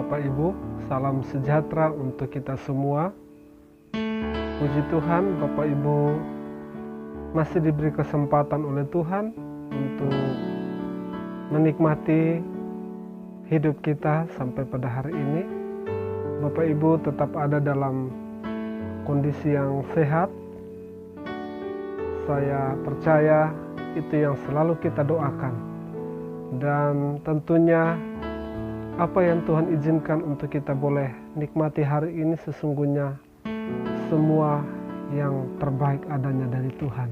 Bapak Ibu, salam sejahtera untuk kita semua. Puji Tuhan, Bapak Ibu masih diberi kesempatan oleh Tuhan untuk menikmati hidup kita sampai pada hari ini. Bapak Ibu tetap ada dalam kondisi yang sehat. Saya percaya itu yang selalu kita doakan. Dan tentunya apa yang Tuhan izinkan untuk kita boleh nikmati hari ini sesungguhnya semua yang terbaik adanya dari Tuhan.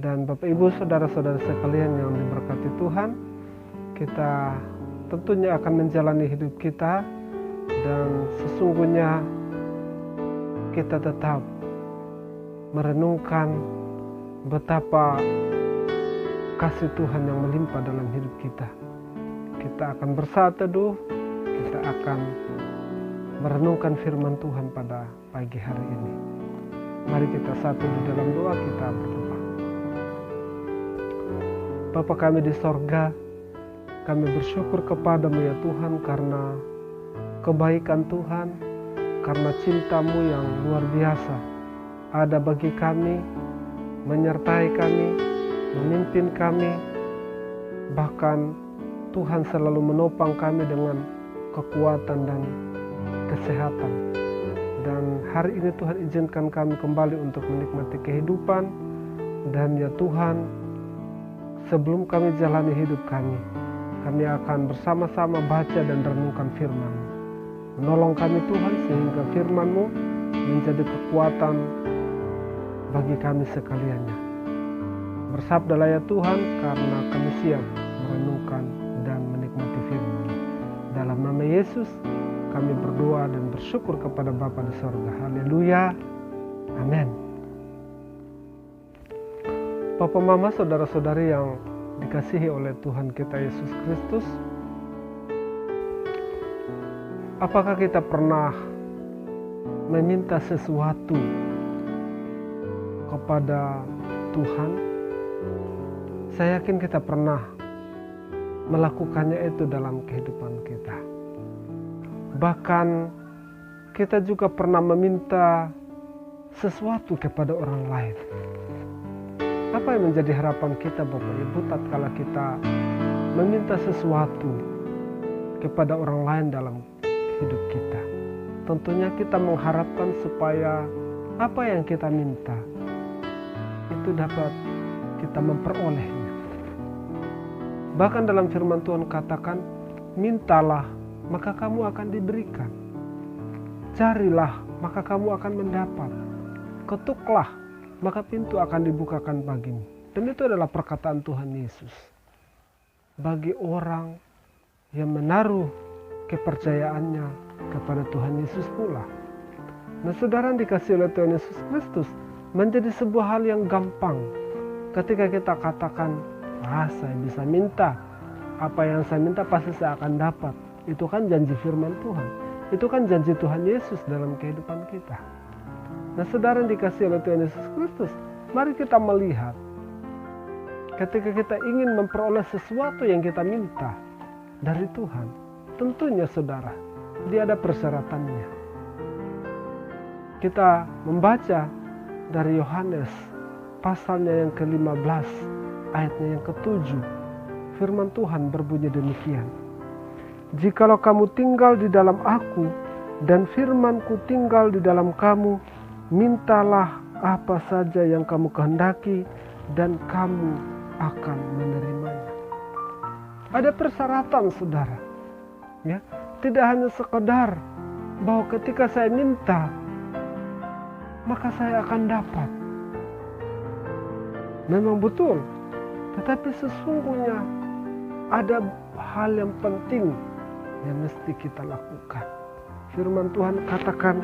Dan Bapak Ibu saudara-saudara sekalian yang diberkati Tuhan, kita tentunya akan menjalani hidup kita dan sesungguhnya kita tetap merenungkan betapa kasih Tuhan yang melimpah dalam hidup kita. Kita akan bersatu teduh, kita akan merenungkan firman Tuhan pada pagi hari ini. Mari kita satu di dalam doa, kita berdoa. Bapa kami di sorga, kami bersyukur kepadamu ya Tuhan karena kebaikan Tuhan, karena cinta-Mu yang luar biasa ada bagi kami, menyertai kami, memimpin kami, bahkan Tuhan selalu menopang kami dengan kekuatan dan kesehatan. Dan hari ini Tuhan izinkan kami kembali untuk menikmati kehidupan. Dan ya Tuhan, sebelum kami jalani hidup kami akan bersama-sama baca dan renungkan firman-Mu. Menolong kami Tuhan sehingga firman-Mu menjadi kekuatan bagi kami sekaliannya. Bersabdalah ya Tuhan, karena kami siap merenungkan dan menikmati firman. Dalam nama Yesus kami berdoa dan bersyukur kepada Bapa di sorga. Haleluya. Amin. Bapak, Mama, saudara-saudari yang dikasihi oleh Tuhan kita Yesus Kristus, apakah kita pernah meminta sesuatu kepada Tuhan? Saya yakin kita pernah melakukannya itu dalam kehidupan kita. Bahkan kita juga pernah meminta sesuatu kepada orang lain. Apa yang menjadi harapan kita Bapak Ibu tatkala kita meminta sesuatu kepada orang lain dalam hidup kita? Tentunya kita mengharapkan supaya apa yang kita minta itu dapat kita memperolehnya. Bahkan dalam firman Tuhan katakan, mintalah maka kamu akan diberikan. Carilah maka kamu akan mendapat. Ketuklah maka pintu akan dibukakan bagimu. Dan itu adalah perkataan Tuhan Yesus bagi orang yang menaruh kepercayaannya kepada Tuhan Yesus pula. Nah, saudara yang dikasihi oleh Tuhan Yesus Kristus, menjadi sebuah hal yang gampang ketika kita katakan, saya bisa minta. Apa yang saya minta pasti saya akan dapat. Itu kan janji firman Tuhan. Itu kan janji Tuhan Yesus dalam kehidupan kita. Nah, saudara yang dikasihi oleh Tuhan Yesus Kristus, mari kita melihat ketika kita ingin memperoleh sesuatu yang kita minta dari Tuhan, tentunya saudara, dia ada persyaratannya. Kita membaca dari Yohanes pasalnya yang ke-15, ayatnya yang ke-7, firman Tuhan berbunyi demikian. Jikalau kamu tinggal di dalam aku dan firman-Ku tinggal di dalam kamu, mintalah apa saja yang kamu kehendaki dan kamu akan menerimanya. Ada persyaratan saudara. Ya, tidak hanya sekedar bahwa ketika saya minta maka saya akan dapat. Memang betul. Tetapi sesungguhnya ada hal yang penting yang mesti kita lakukan. Firman Tuhan katakan,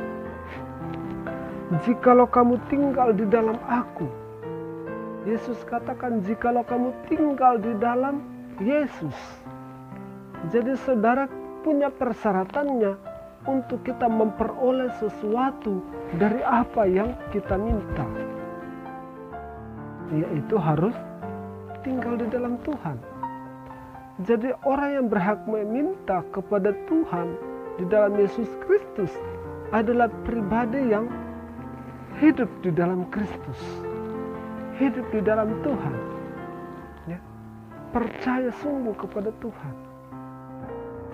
jikalau kamu tinggal di dalam aku. Yesus katakan, jikalau kamu tinggal di dalam Yesus. Jadi saudara punya persyaratannya untuk kita memperoleh sesuatu dari apa yang kita minta. Yaitu harus tinggal di dalam Tuhan. Jadi orang yang berhak meminta kepada Tuhan di dalam Yesus Kristus adalah pribadi yang hidup di dalam Kristus, hidup di dalam Tuhan, ya, percaya sungguh kepada Tuhan.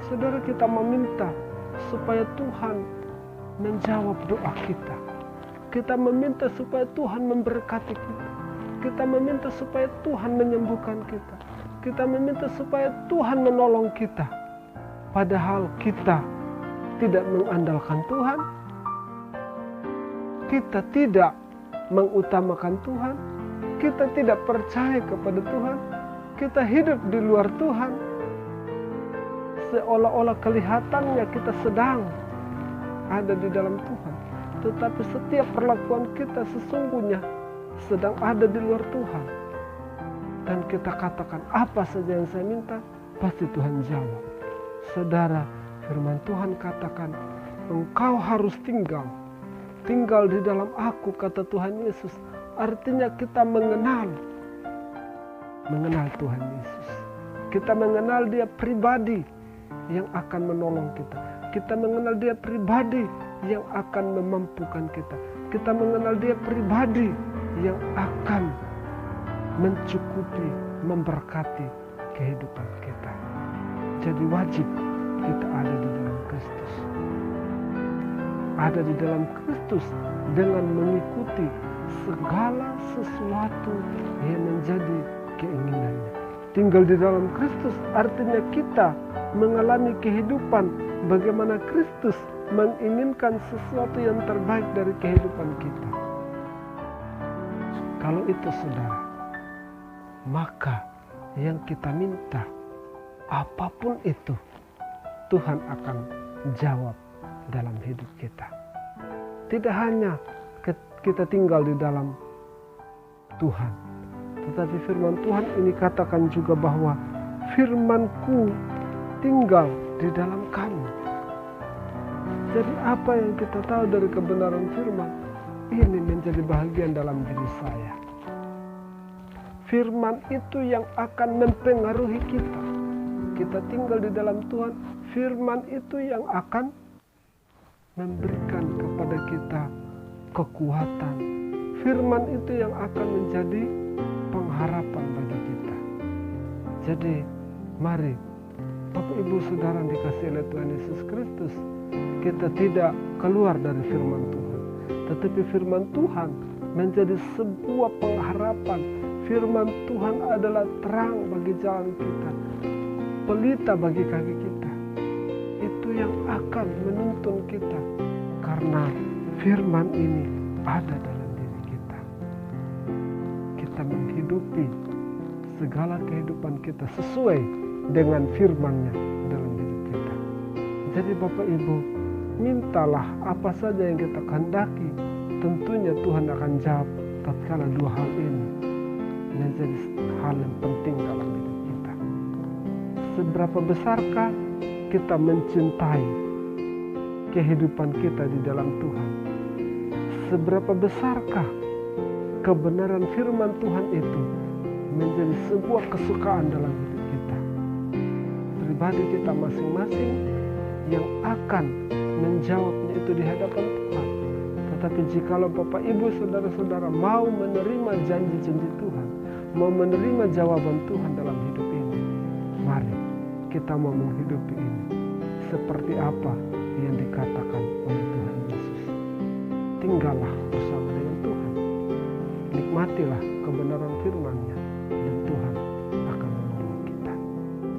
Saudara, kita meminta supaya Tuhan menjawab doa kita. Kita meminta supaya Tuhan memberkati kita. Kita meminta supaya Tuhan menyembuhkan kita. Kita meminta supaya Tuhan menolong kita. Padahal kita tidak mengandalkan Tuhan. Kita tidak mengutamakan Tuhan. Kita tidak percaya kepada Tuhan. Kita hidup di luar Tuhan. Seolah-olah kelihatannya kita sedang ada di dalam Tuhan. Tetapi setiap perlakuan kita sesungguhnya sedang ada di luar Tuhan. Dan kita katakan apa saja yang saya minta, pasti Tuhan jawab. Saudara, firman Tuhan katakan, engkau harus tinggal di dalam aku, kata Tuhan Yesus. Artinya kita mengenal Tuhan Yesus. Kita mengenal Dia pribadi yang akan menolong kita. Kita mengenal Dia pribadi yang akan memampukan kita. Kita mengenal Dia pribadi yang akan mencukupi, memberkati kehidupan kita. Jadi wajib kita ada di dalam Kristus. Ada di dalam Kristus dengan mengikuti segala sesuatu yang menjadi keinginannya. Tinggal di dalam Kristus artinya kita mengalami kehidupan bagaimana Kristus menginginkan sesuatu yang terbaik dari kehidupan kita. Kalau itu, saudara, maka yang kita minta apapun itu Tuhan akan jawab dalam hidup kita. Tidak hanya kita tinggal di dalam Tuhan, tetapi firman Tuhan ini katakan juga bahwa firman-Ku tinggal di dalam kamu. Jadi apa yang kita tahu dari kebenaran firman ini menjadi bahagian dalam diri saya. Firman itu yang akan mempengaruhi kita. Kita tinggal di dalam Tuhan, firman itu yang akan memberikan kepada kita kekuatan. Firman itu yang akan menjadi pengharapan bagi kita. Jadi mari Bapak Ibu Saudara dikasihi oleh Tuhan Yesus Kristus, kita tidak keluar dari firman Tuhan, tetapi firman Tuhan menjadi sebuah pengharapan. Firman Tuhan adalah terang bagi jalan kita, pelita bagi kaki kita. Itu yang akan menuntun kita, karena firman ini ada dalam diri kita. Kita menghidupi segala kehidupan kita sesuai dengan firman-Nya dalam hidup kita. Jadi Bapak Ibu, mintalah apa saja yang kita kehendaki, tentunya Tuhan akan jawab tatkala dua hal ini menjadi hal yang penting dalam hidup kita. Seberapa besarkah kita mencintai kehidupan kita di dalam Tuhan? Seberapa besarkah kebenaran firman Tuhan itu menjadi sebuah kesukaan dalam hidup kita? Pribadi kita masing-masing yang akan menjawabnya itu di hadapan Tuhan. Tetapi jikalau Bapak Ibu Saudara-saudara mau menerima janji-janji Tuhan, mau menerima jawaban Tuhan dalam hidup ini, mari kita mau menghidupi ini seperti apa yang dikatakan oleh Tuhan Yesus. Tinggallah bersama dengan Tuhan, nikmatilah kebenaran firman-Nya, dan Tuhan akan menolong kita.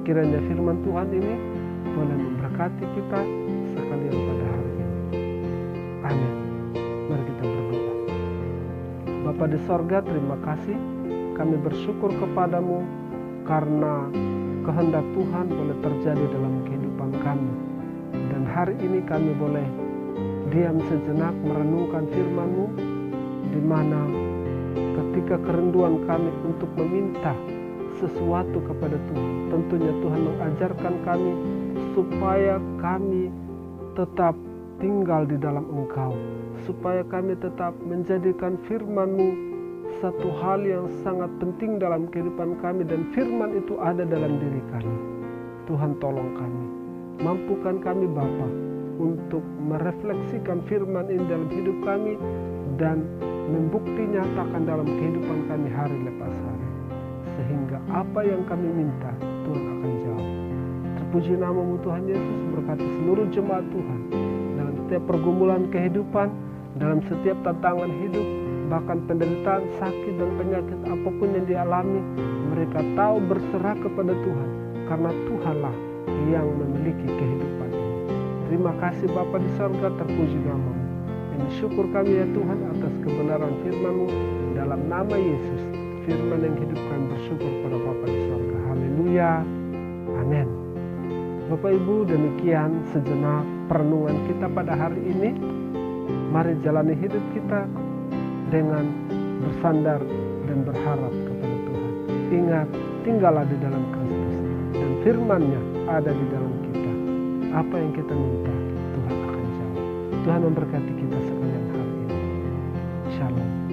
Kiranya firman Tuhan ini boleh memberkati kita sekalian pada hari ini. Amin. Mari kita berdoa. Bapa di sorga, terima kasih. Kami bersyukur kepadamu karena kehendak Tuhan boleh terjadi dalam kehidupan kami. Dan hari ini kami boleh diam sejenak merenungkan firman-Mu, di mana ketika kerinduan kami untuk meminta sesuatu kepada Tuhan, tentunya Tuhan mengajarkan kami supaya kami tetap tinggal di dalam Engkau, supaya kami tetap menjadikan firman-Mu satu hal yang sangat penting dalam kehidupan kami, dan firman itu ada dalam diri kami. Tuhan tolong kami, mampukan kami Bapa, untuk merefleksikan firman ini dalam hidup kami dan membukti nyatakan dalam kehidupan kami hari lepas hari, sehingga apa yang kami minta Tuhan akan jawab. Terpuji namamu Tuhan Yesus, berkati seluruh jemaat Tuhan dalam setiap pergumulan kehidupan, dalam setiap tantangan hidup, bahkan penderitaan, sakit dan penyakit apapun yang dialami, mereka tahu berserah kepada Tuhan, karena Tuhanlah yang memiliki kehidupan ini. Terima kasih Bapa di sorga, terpuji namamu. Ini syukur kami ya Tuhan atas kebenaran firman-Mu, dalam nama Yesus, firman yang hidup kami bersyukur pada Bapa di sorga. Haleluya, amin. Bapak Ibu, demikian sejenak perenungan kita pada hari ini. Mari jalani hidup kita dengan bersandar dan berharap kepada Tuhan. Ingat, tinggallah di dalam Kristus dan firman-Nya ada di dalam kita. Apa yang kita minta, Tuhan akan jawab. Tuhan memberkati kita sekalian hari ini. Shalom.